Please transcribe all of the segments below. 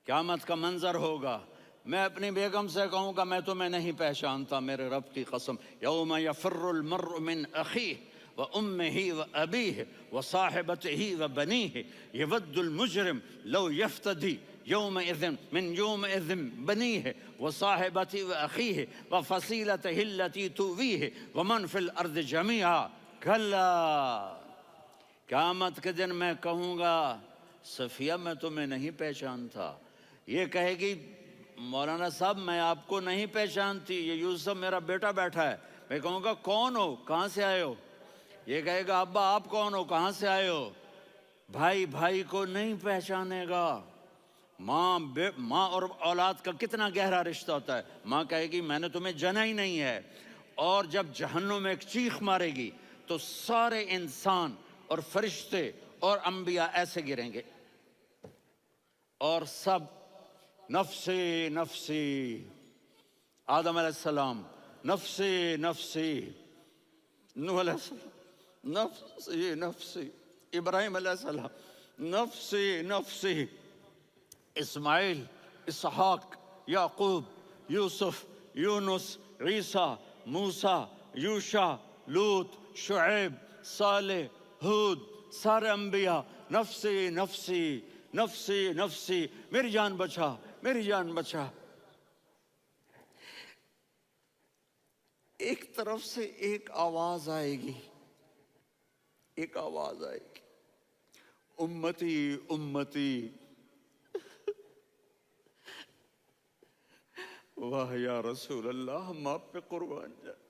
قیامت کا منظر ہوگا، میں اپنی بیگم سے کہوں گا میں تمہیں نہیں پہچانتا، میرے رب کی قسم، یوم یفر المرء من اخیہ وامہ وابیہ وصاحبتہ وبنیہ یود المجرم لو یفتدی یومئذ من یومئذ بنیہ وصاحبتہ واخیہ وفصیلتہ التی تؤویہ ومن فی الارض جمیعا کلا، قیامت کے دن میں کہوں گا صفیہ میں تمہیں نہیں پہچانتا، یہ کہے گی مولانا صاحب میں آپ کو نہیں پہچانتی، یہ یوسف میرا بیٹا بیٹھا ہے، میں کہوں گا کون ہو، کہاں سے آئے ہو، یہ کہے گا ابا آپ کون ہو، کہاں سے آئے ہو، بھائی بھائی کو نہیں پہچانے گا، ماں اور اولاد کا کتنا گہرا رشتہ ہوتا ہے، ماں کہے گی میں نے تمہیں جنا ہی نہیں ہے، اور جب جہنم میں ایک چیخ مارے گی تو سارے انسان اور فرشتے اور انبیاء ایسے گریں گے اور سب نفسی نفسی، آدم علیہ السلام نفسی نفسی، نوح علیہ السلام نفسی نفسی، ابراہیم علیہ السلام نفسی نفسی، اسماعیل، اسحاق، یعقوب، یوسف، یونس، عیسیٰ، موسیٰ، یوشع، لوط، شعیب، صالح، ہود، سارے انبیاء نفسی نفسی نفسی نفسی، میری جان بچا میری جان بچا۔ ایک طرف سے ایک آواز آئے گی، ایک آواز آئے گی، امتی امتی، واہ یا رسول اللہ ہم آپ پہ قربان جائیں۔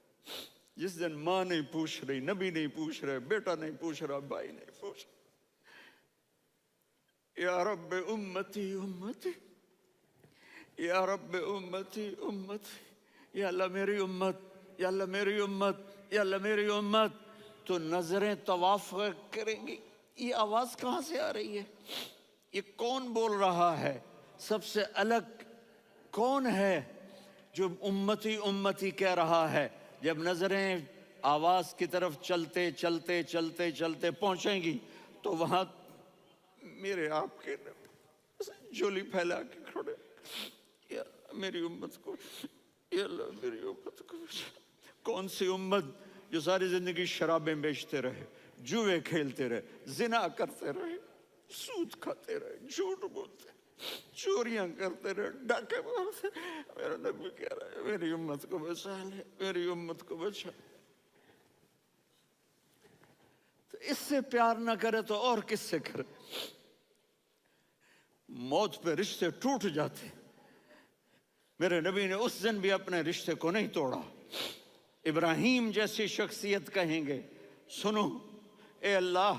جس دن ماں نہیں پوچھ رہی، نبی نہیں پوچھ رہے، بیٹا نہیں پوچھ رہا، بھائی نہیں پوچھ رہا، یا رب امتی امتی، یا رب امتی امتی، یا اللہ میری امت، یا اللہ میری امت، یا اللہ میری امت، تو نظریں طواف کریں گی، یہ آواز کہاں سے آ رہی ہے، یہ کون بول رہا ہے، سب سے الگ کون ہے جو امتی امتی کہہ رہا ہے؟ جب نظریں آواز کی طرف چلتے چلتے چلتے چلتے پہنچیں گی تو وہاں میرے آپ کے جولی پھیلا کے کھڑے، یا اللہ میری امت کو، یا اللہ میری امت کو، کون سی امت جو ساری زندگی شرابیں بیچتے رہے، جوئے کھیلتے رہے، زنا کرتے رہے، سود کھاتے رہے، جھوٹ بولتے رہے، چوریاں کرتے رہے، ڈاکے مارتے رہے، میرا نبی کہہ رہا ہے میری امت کو بچا لے، میری امت کو بچا۔ تو اس سے پیار نہ کرے تو اور کس سے کرے؟ موت پہ رشتے ٹوٹ جاتے، میرے نبی نے اس دن بھی اپنے رشتے کو نہیں توڑا۔ ابراہیم جیسی شخصیت کہیں گے سنو اے اللہ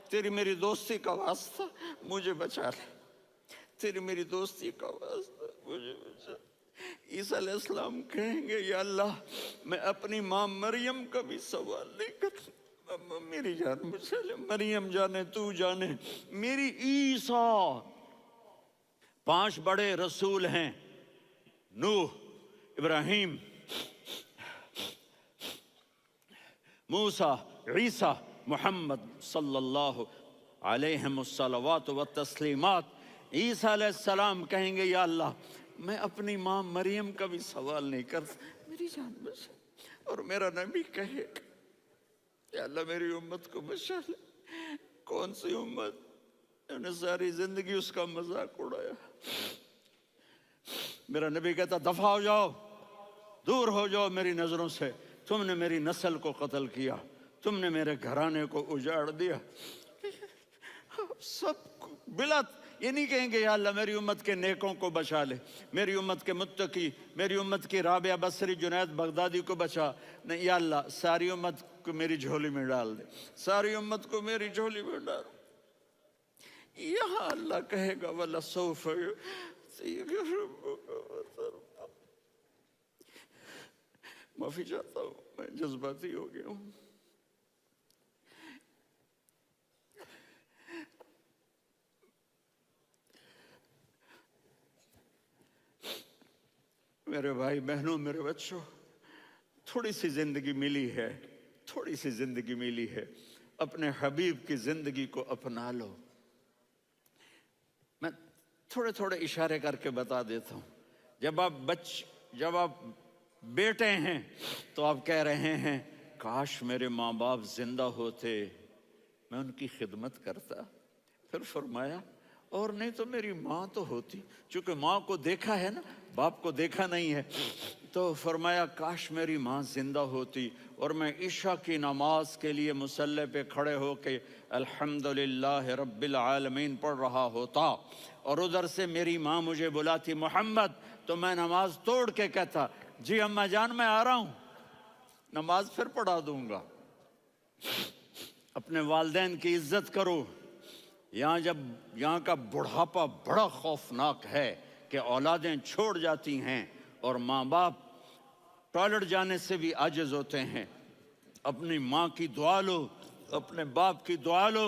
تیری میری دوستی کا واسطہ مجھے بچا لے، تیری میری دوستی کا واسطہ مجھے بچا۔ عیسیٰ علیہ السلام کہیں گے یا اللہ میں اپنی ماں مریم کا بھی سوال نہیں کرتا، میری جان بچا لے، مریم جانے تو جانے میری عیسیٰ۔ 5 بڑے رسول ہیں، نوح، ابراہیم، موسیٰ، عیسیٰ، محمد صلی اللہ علیہ الصلوات والتسلیمات۔ عیسیٰ علیہ السلام کہیں گے یا اللہ میں اپنی ماں مریم کا بھی سوال نہیں کرتا، میری جان بچا۔ اور میرا نبی کہے یا اللہ میری امت کو بچا لے۔ کون سی امت انہوں نے ساری زندگی اس کا مذاق اڑایا؟ میرا نبی کہتا دفع ہو جاؤ، دور ہو جاؤ میری نظروں سے، تم نے میری نسل کو قتل کیا، تم نے میرے گھرانے کو اجاڑ دیا۔ سب بلا یہ نہیں کہیں گے یا اللہ میری امت کے نیکوں کو بچا لے، میری امت کے متقی، میری امت کی رابعہ بصری جنید بغدادی کو بچا، نہیں یا اللہ ساری امت کو میری جھولی میں ڈال دے، ساری امت کو میری جھولی میں ڈال۔ یہاں اللہ کہے گا وَلَسَوْفَ يُعْطِيكَ رَبُّكَ فَتَرْضَىٰ۔ معافی چاہتا ہوں میں جذباتی ہو گیا ہوں۔ میرے بھائی بہنوں، میرے بچوں، تھوڑی سی زندگی ملی ہے، تھوڑی سی زندگی ملی ہے، اپنے حبیب کی زندگی کو اپنا لو۔ میں تھوڑے تھوڑے اشارے کر کے بتا دیتا ہوں. جب آپ بیٹے ہیں تو آپ کہہ رہے ہیں کاش میرے ماں باپ زندہ ہوتے، میں ان کی خدمت کرتا. پھر فرمایا اور نہیں تو میری ماں تو ہوتی. چونکہ ماں کو دیکھا ہے نا، باپ کو دیکھا نہیں ہے، تو فرمایا کاش میری ماں زندہ ہوتی اور میں عشاء کی نماز کے لیے مصلی پہ کھڑے ہو کے الحمدللہ رب العالمین پڑھ رہا ہوتا، اور ادھر سے میری ماں مجھے بلاتی محمد، تو میں نماز توڑ کے کہتا جی اماں جان میں آ رہا ہوں، نماز پھر پڑھا دوں گا. اپنے والدین کی عزت کرو. یہاں کا بڑھاپا بڑا خوفناک ہے کہ اولادیں چھوڑ جاتی ہیں اور ماں باپ ٹوائلٹ جانے سے بھی عاجز ہوتے ہیں. اپنی ماں کی دعا لو، اپنے باپ کی دعا لو.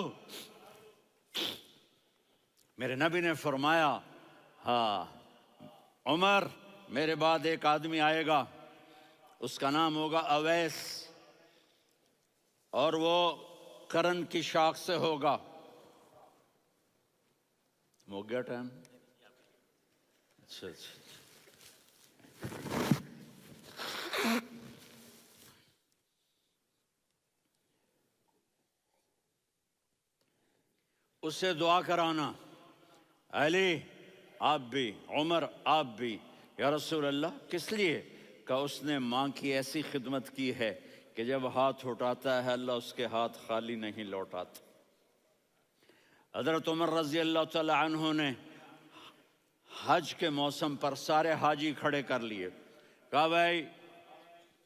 میرے نبی نے فرمایا ہاں عمر میرے بعد ایک آدمی آئے گا، اس کا نام ہوگا اویس، اور وہ قرن کی شاخ سے ہوگا. ہو گیا ٹائم؟ اچھا. اس سے دعا کرانا، علی آپ بھی، عمر آپ بھی. یا رسول اللہ کس لیے؟ کہ اس نے ماں کی ایسی خدمت کی ہے کہ جب ہاتھ اٹھاتا ہے اللہ اس کے ہاتھ خالی نہیں لوٹاتا. حضرت عمر رضی اللہ تعالی عنہ نے حج کے موسم پر سارے حاجی کھڑے کر لیے، کہا بھائی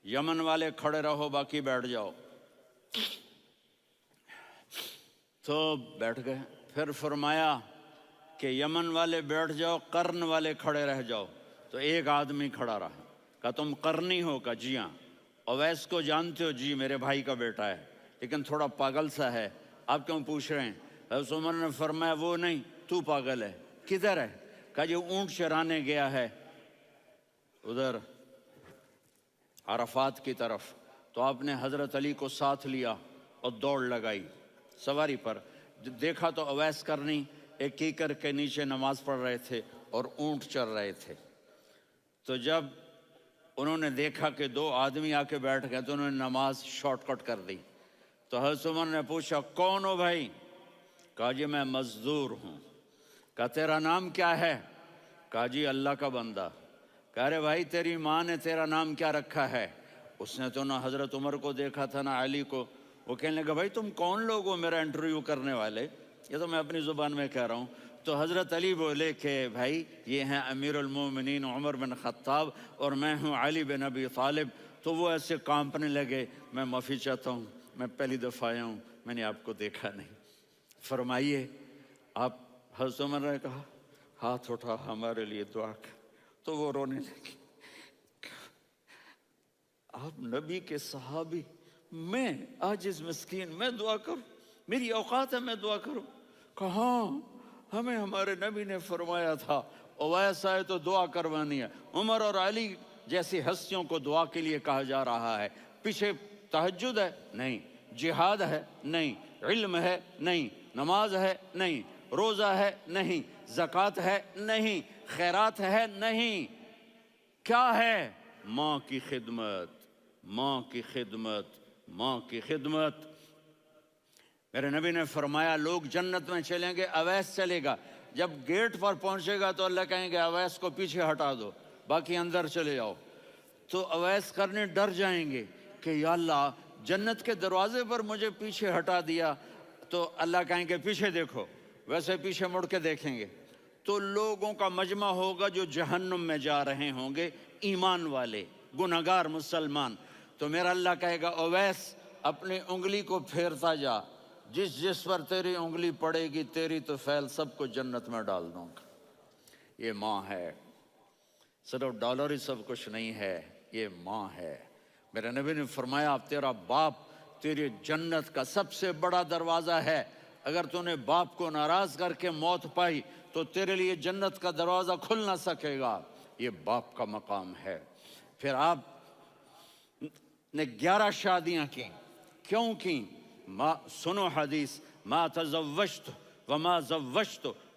یمن والے کھڑے رہو باقی بیٹھ جاؤ. تو بیٹھ گئے. پھر فرمایا کہ یمن والے بیٹھ جاؤ، قرن والے کھڑے رہ جاؤ. تو ایک آدمی کھڑا رہا. کہا تم قرنی ہو؟ کہا جی ہاں. اویس کو جانتے ہو؟ جی میرے بھائی کا بیٹا ہے لیکن تھوڑا پاگل سا ہے، آپ کیوں پوچھ رہے ہیں؟ حضرت عمر نے فرمایا وہ نہیں، تو پاگل ہے. کدھر ہے؟ کہا جی اونٹ چرانے گیا ہے ادھر عرفات کی طرف. تو آپ نے حضرت علی کو ساتھ لیا اور دوڑ لگائی سواری پر. دیکھا تو اویس کرنی ایک کیکر کے نیچے نماز پڑھ رہے تھے اور اونٹ چر رہے تھے. تو جب انہوں نے دیکھا کہ دو آدمی آ کے بیٹھ گئے تو انہوں نے نماز شارٹ کٹ کر دی. تو حضرت عمر نے پوچھا کون ہو بھائی؟ کہا جی میں مزدور ہوں. کہا تیرا نام کیا ہے؟ کہا جی اللہ کا بندہ. کہا رے بھائی تیری ماں نے تیرا نام کیا رکھا ہے؟ اس نے تو نہ حضرت عمر کو دیکھا تھا نہ علی کو. وہ کہنے لگا بھائی تم کون لوگ ہو میرا انٹرویو کرنے والے؟ یہ تو میں اپنی زبان میں کہہ رہا ہوں. تو حضرت علی بولے کہ بھائی یہ ہیں امیر المومنین عمر بن خطاب اور میں ہوں علی بن ابی طالب. تو وہ ایسے کانپنے لگے. میں معافی چاہتا ہوں، میں پہلی دفعہ آیا ہوں، میں نے آپ کو دیکھا نہیں. فرمائیے آپ. حضرت عمر نے کہا ہاتھ اٹھا ہمارے لیے دعا کر. تو وہ رونے لگی. آپ نبی کے صحابی، میں عاجز مسکین میں دعا کروں؟ میری اوقات ہے میں دعا کروں؟ کہاں ہمیں ہمارے نبی نے فرمایا تھا اویس آئے تو دعا کروانی ہے. عمر اور علی جیسی ہستیوں کو دعا کے لیے کہا جا رہا ہے. پیچھے تہجد ہے؟ نہیں. جہاد ہے؟ نہیں. علم ہے؟ نہیں. نماز ہے؟ نہیں. روزہ ہے؟ نہیں. زکوٰۃ ہے؟ نہیں. خیرات ہے؟ نہیں. کیا ہے؟ ماں کی خدمت، ماں کی خدمت، ماں کی خدمت. میرے نبی نے فرمایا لوگ جنت میں چلیں گے، اویس چلے گا. جب گیٹ پر پہنچے گا تو اللہ کہیں گے اویس کو پیچھے ہٹا دو، باقی اندر چلے جاؤ. تو اویس کرنے ڈر جائیں گے کہ یا اللہ جنت کے دروازے پر مجھے پیچھے ہٹا دیا. تو اللہ کہیں گے پیچھے دیکھو، ویسے پیچھے مڑ کے دیکھیں گے تو لوگوں کا مجمع ہوگا جو جہنم میں جا رہے ہوں گے، ایمان والے، گنہگار مسلمان. تو میرا اللہ کہے گا اویس اپنی انگلی کو پھیرتا جا، جس پر تیری انگلی پڑے گی تیری تو فیل سب کو جنت میں ڈال دوں گا. یہ ماں ہے، صرف ڈالر ہی سب کچھ نہیں ہے، یہ ماں ہے. میرے نبی نے فرمایا اب تیرا باپ تیری جنت کا سب سے بڑا دروازہ ہے. اگر تو نے باپ کو ناراض کر کے موت پائی تو تیرے لیے جنت کا دروازہ کھل نہ سکے گا. یہ باپ کا مقام ہے. پھر آپ نے 11 شادیاں کی. کیوں کی؟ سنو حدیث، ما تزوجت وما زوجت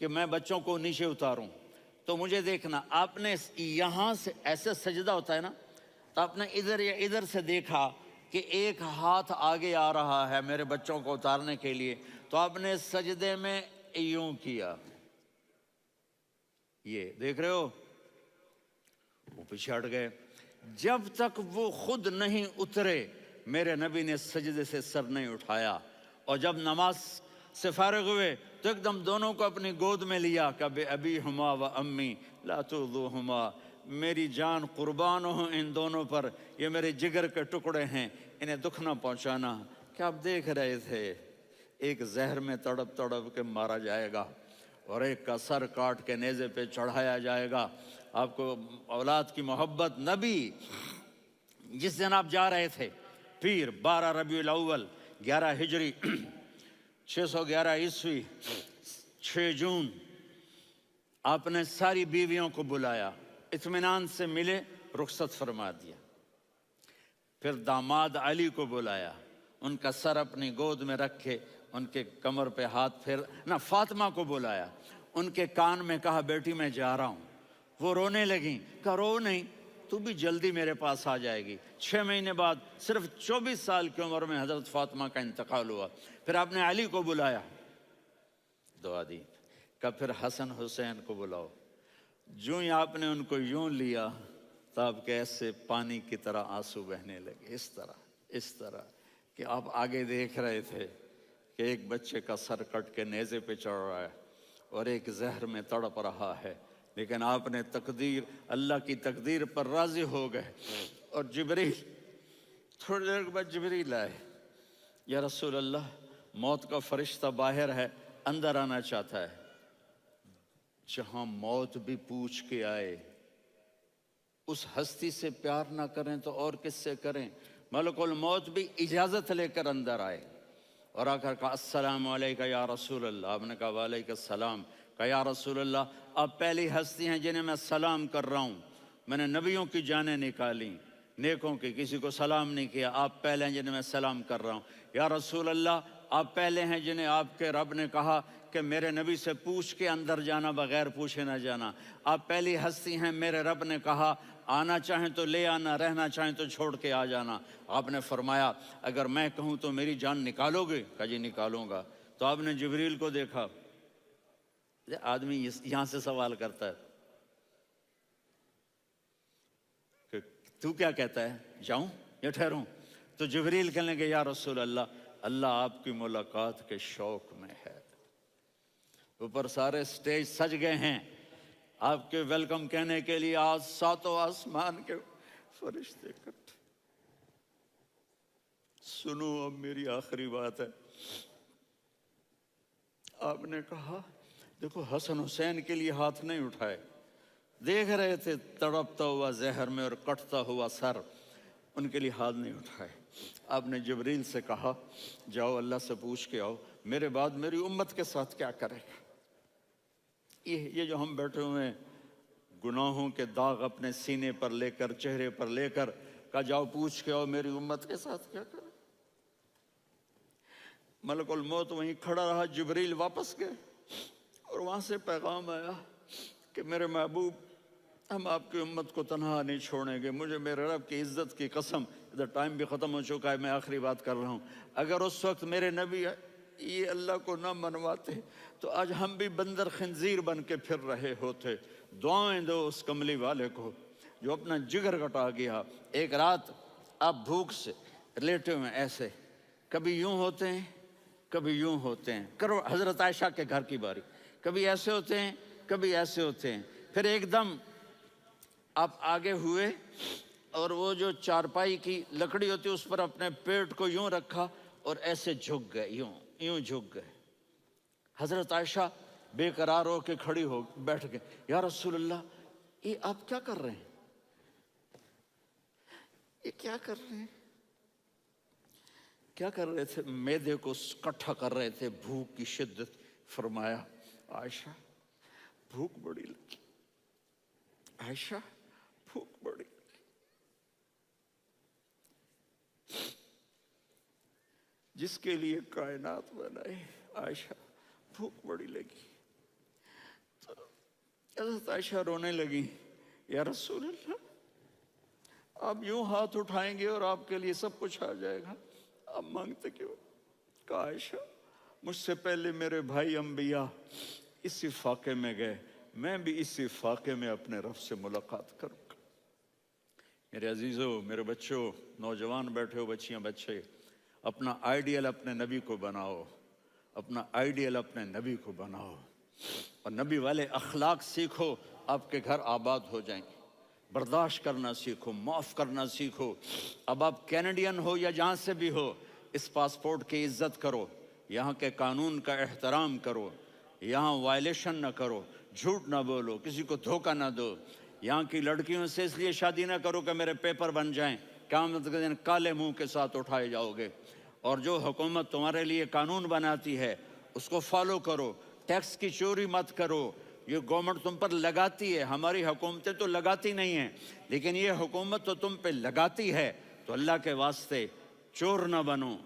کہ میں بچوں کو نیچے اتاروں، تو مجھے دیکھنا، آپ نے یہاں سے ایسے سجدہ ہوتا ہے نا، تو آپ نے ادھر یا ادھر سے دیکھا کہ ایک ہاتھ آگے آ رہا ہے میرے بچوں کو اتارنے کے لیے، تو آپ نے سجدے میں یوں کیا، یہ دیکھ رہے ہو، وہ پیچھے ہٹ گئے۔ جب تک وہ خود نہیں اترے میرے نبی نے سجدے سے سر نہیں اٹھایا، اور جب نماز سے فارغ ہوئے تو ایک دم دونوں کو اپنی گود میں لیا کہ بے ابی ہما و امی لا تؤذوہما، میری جان قربان ہو ان دونوں پر، یہ میرے جگر کے ٹکڑے ہیں، انہیں دکھ نہ پہنچانا۔ کیا آپ دیکھ رہے تھے، ایک زہر میں تڑپ تڑپ کے مارا جائے گا اور ایک کا سر کاٹ کے نیزے پہ چڑھایا جائے گا۔ آپ کو اولاد کی محبت، نبی جس دن آپ جا رہے تھے، پیر 12 ربیع الاول 11 ہجری 611 عیسوی 6 جون، آپ نے ساری بیویوں کو بلایا، اطمینان سے ملے، رخصت فرما دیا۔ پھر داماد علی کو بلایا، ان کا سر اپنی گود میں رکھے، ان کے کمر پہ ہاتھ پھیر نہ، فاطمہ کو بلایا، ان کے کان میں کہا بیٹی میں جا رہا ہوں۔ وہ رونے لگیں، کہا رو نہیں، تو بھی جلدی میرے پاس آ جائے گی۔ 6 مہینے بعد صرف 24 سال کی عمر میں حضرت فاطمہ کا انتقال ہوا۔ پھر آپ نے علی کو بلایا، دعا دی، کہا پھر حسن حسین کو بلاؤ۔ جو ہی آپ نے ان کو یوں لیا تو آپ کے ایسے پانی کی طرح آنسو بہنے لگے، اس طرح کہ آپ آگے دیکھ رہے تھے کہ ایک بچے کا سر کٹ کے نیزے پہ چڑھ رہا ہے اور ایک زہر میں تڑپ رہا ہے، لیکن آپ نے تقدیر، اللہ کی تقدیر پر راضی ہو گئے۔ اور جبریل، تھوڑی دیر کے بعد جبریل آئے، یا رسول اللہ موت کا فرشتہ باہر ہے، اندر آنا چاہتا ہے۔ جہاں موت بھی پوچھ کے آئے، اس ہستی سے پیار نہ کریں تو اور کس سے کریں؟ ملک الموت بھی اجازت لے کر اندر آئے اور آ کر کہا السلام علیکہ یا رسول اللہ۔ آپ نے کہا وعلیکم السلام۔ کہا یا رسول اللہ، آپ پہلی ہستی ہیں جنہیں میں سلام کر رہا ہوں، میں نے نبیوں کی جانیں نکالی، نیکوں کی، کسی کو سلام نہیں کیا، آپ پہلے ہیں جنہیں میں سلام کر رہا ہوں۔ یا رسول اللہ، آپ پہلے ہیں جنہیں آپ کے رب نے کہا کہ میرے نبی سے پوچھ کے اندر جانا، بغیر پوچھے نہ جانا۔ آپ پہلی ہستی ہیں، میرے رب نے کہا آنا چاہیں تو لے آنا، رہنا چاہیں تو چھوڑ کے آ جانا۔ آپ نے فرمایا اگر میں کہوں تو میری جان نکالو گے؟ کہا جی نکالوں گا۔ تو آپ نے جبریل کو دیکھا، آدمی یہاں سے سوال کرتا ہے کہ تو کیا کہتا ہے، جاؤں یا ٹھہروں؟ تو جبریل کہنے لگے یا رسول اللہ، اللہ آپ کی ملاقات کے شوق میں ہے۔ اوپر سارے سٹیج سج گئے ہیں آپ کے ویلکم کہنے کے لیے، آج 7 آسمان کے فرشتے اکٹھے۔ سنو اب میری آخری بات ہے۔ آپ نے کہا دیکھو، حسن حسین کے لیے ہاتھ نہیں اٹھائے، دیکھ رہے تھے تڑپتا ہوا زہر میں اور کٹتا ہوا سر، ان کے لیے ہاتھ نہیں اٹھائے۔ آپ نے جبریل سے کہا جاؤ اللہ سے پوچھ کے آؤ میرے بعد میری امت کے ساتھ کیا کرے گا۔ یہ جو ہم بیٹھے ہوئے ہیں، گناہوں کے داغ اپنے سینے پر لے کر، چہرے پر لے کر، کہا جاؤ پوچھ کے آؤ میری امت کے ساتھ کیا کرے۔ ملک الموت وہیں کھڑا رہا، جبریل واپس گئے اور وہاں سے پیغام آیا کہ میرے محبوب، ہم آپ کی امت کو تنہا نہیں چھوڑیں گے، مجھے میرے رب کی عزت کی قسم، ادھر ٹائم بھی ختم ہو چکا ہے، میں آخری بات کر رہا ہوں، اگر اس وقت میرے نبی یہ اللہ کو نہ منواتے تو آج ہم بھی بندر خنزیر بن کے پھر رہے ہوتے۔ دعائیں دو اس کملی والے کو جو اپنا جگر کٹا گیا۔ ایک رات آپ بھوک سے لیٹے ہوئے ایسے، کبھی یوں ہوتے ہیں کبھی یوں ہوتے ہیں، کرو حضرت عائشہ کے گھر کی باری، کبھی ایسے ہوتے ہیں کبھی ایسے ہوتے ہیں، پھر ایک دم آپ آگے ہوئے اور وہ جو چارپائی کی لکڑی ہوتی ہے اس پر اپنے پیٹ کو یوں رکھا اور ایسے جھک گئے، یوں جھک گئے۔ حضرت عائشہ بے قرار ہو کے کھڑی ہو بیٹھ گئے، یا رسول اللہ یہ آپ کیا کر رہے ہیں، یہ کیا کر رہے ہیں؟ کیا کر رہے تھے؟ معدے کو کٹھا کر رہے تھے، بھوک کی شدت۔ فرمایا عائشہ بھوک بڑی لگی، عائشہ بھوک بڑی لگی، جس کے لیے کائنات بنائے، عائشہ بھوک بڑی لگی۔ حضرت عائشہ رونے لگی، یا رسول اللہ آپ یوں ہاتھ اٹھائیں گے اور آپ کے لیے سب کچھ آ جائے گا، آپ مانگتے کیوں؟ کہا عائشہ مجھ سے پہلے میرے بھائی انبیاء اسی فاقے میں گئے، میں بھی اسی فاقے میں اپنے رب سے ملاقات کروں گا۔ میرے عزیزوں، میرے بچوں، نوجوان بیٹھے ہو، بچیاں بچے، اپنا آئیڈیل اپنے نبی کو بناؤ، اپنا آئیڈیل اپنے نبی کو بناؤ، اور نبی والے اخلاق سیکھو، آپ کے گھر آباد ہو جائیں گے۔ برداشت کرنا سیکھو، معاف کرنا سیکھو۔ اب آپ کینیڈین ہو یا جہاں سے بھی ہو، اس پاسپورٹ کی عزت کرو، یہاں کے قانون کا احترام کرو، یہاں وائلیشن نہ کرو، جھوٹ نہ بولو، کسی کو دھوکہ نہ دو۔ یہاں کی لڑکیوں سے اس لیے شادی نہ کرو کہ میرے پیپر بن جائیں، قیامت کے دن کالے منہ کے ساتھ اٹھائے جاؤ گے۔ اور جو حکومت تمہارے لیے قانون بناتی ہے اس کو فالو کرو، ٹیکس کی چوری مت کرو۔ یہ گورنمنٹ تم پر لگاتی ہے، ہماری حکومتیں تو لگاتی نہیں ہیں، لیکن یہ حکومت تو تم پہ لگاتی ہے، تو اللہ کے واسطے چور نہ بنو۔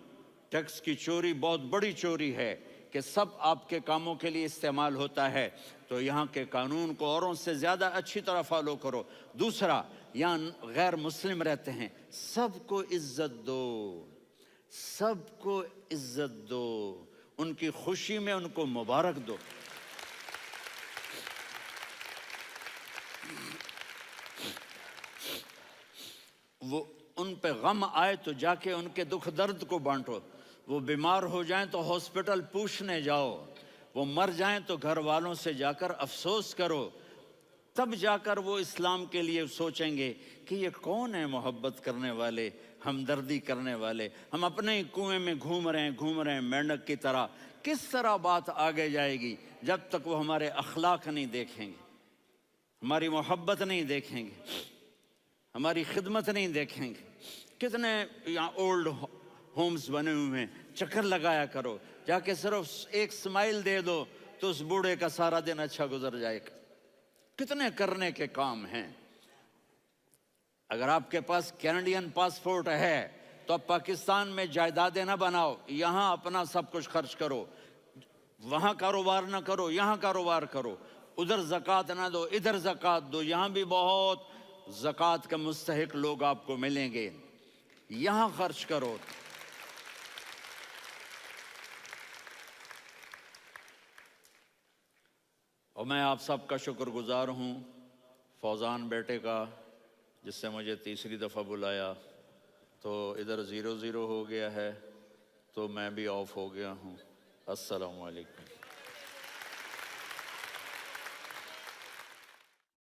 ٹیکس کی چوری بہت بڑی چوری ہے کہ سب آپ کے کاموں کے لیے استعمال ہوتا ہے، تو یہاں کے قانون کو اوروں سے زیادہ اچھی طرح فالو کرو۔ دوسرا، یہاں غیر مسلم رہتے ہیں، سب کو عزت دو، سب کو عزت دو، ان کی خوشی میں ان کو مبارک دو۔ وہ ان پہ غم آئے تو جا کے ان کے دکھ درد کو بانٹو، وہ بیمار ہو جائیں تو ہاسپٹل پوچھنے جاؤ، وہ مر جائیں تو گھر والوں سے جا کر افسوس کرو، تب جا کر وہ اسلام کے لیے سوچیں گے کہ یہ کون ہے محبت کرنے والے، ہمدردی کرنے والے۔ ہم اپنے ہی کنویں میں گھوم رہے ہیں مینڈک کی طرح۔ کس طرح بات آگے جائے گی جب تک وہ ہمارے اخلاق نہیں دیکھیں گے، ہماری محبت نہیں دیکھیں گے، ہماری خدمت نہیں دیکھیں گے۔ کتنے یہاں اولڈ ہومز بنے ہوئے ہیں، چکر لگایا کرو، جا کے صرف ایک سمائل دے دو تو اس بوڑھے کا سارا دن اچھا گزر جائے گا۔ کتنے کرنے کے کام ہیں۔ اگر آپ کے پاس کینیڈین پاسپورٹ ہے تو آپ پاکستان میں جائیدادیں نہ بناؤ، یہاں اپنا سب کچھ خرچ کرو، وہاں کاروبار نہ کرو، یہاں کاروبار کرو، ادھر زکوٰۃ نہ دو، ادھر زکوٰۃ دو، یہاں بھی بہت زکوٰۃ کے مستحق لوگ آپ کو ملیں گے، یہاں خرچ کرو۔ اور میں آپ سب کا شکر گزار ہوں، فوزان بیٹے کا، جس سے مجھے تیسری دفعہ بلایا، تو ادھر 0-0 ہو گیا ہے تو میں بھی آف ہو گیا ہوں۔ السلام علیکم۔